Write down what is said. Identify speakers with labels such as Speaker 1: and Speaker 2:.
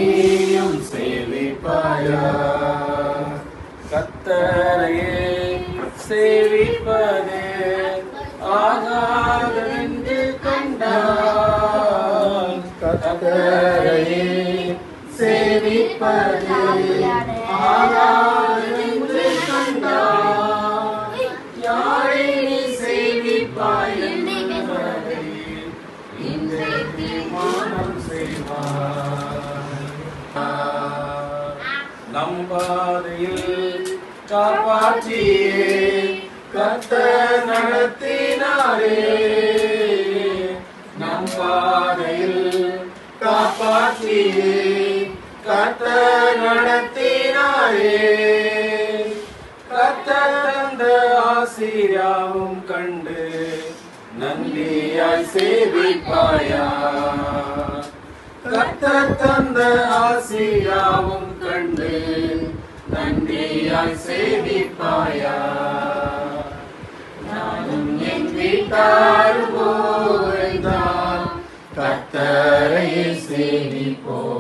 Speaker 1: நீயும் சேவிப்பாயா? கர்த்தரையே சேவிப்பதே ஆகாதென்று கண்டால், கர்த்தரையே சேவிப்பதே ஆகாதென்று கண்டால், யாரை நீ சேவிப்பாய் என்பதை இன்றே தீர்மானம் செய்வாய். நம் பாதையில் காப்பாற்றியே கர்த்தர் நடத்தினாரே. நம் பாதையில் காப்பாற்றியே கர்த்தர் நடத்தினாரே. கர்த்தர் தந்த ஆசீர்வாதம் கண்டு நன்றியாய் சேவிப்பாயா? கர்த்தர் தந்த ஆசீர்வாதம் கண்டு நன்றியாய் சேவிப்பாயா? நானும் என் வீட்டார் போய்ந்தால் கர்த்தரையே சேவிப்போம்.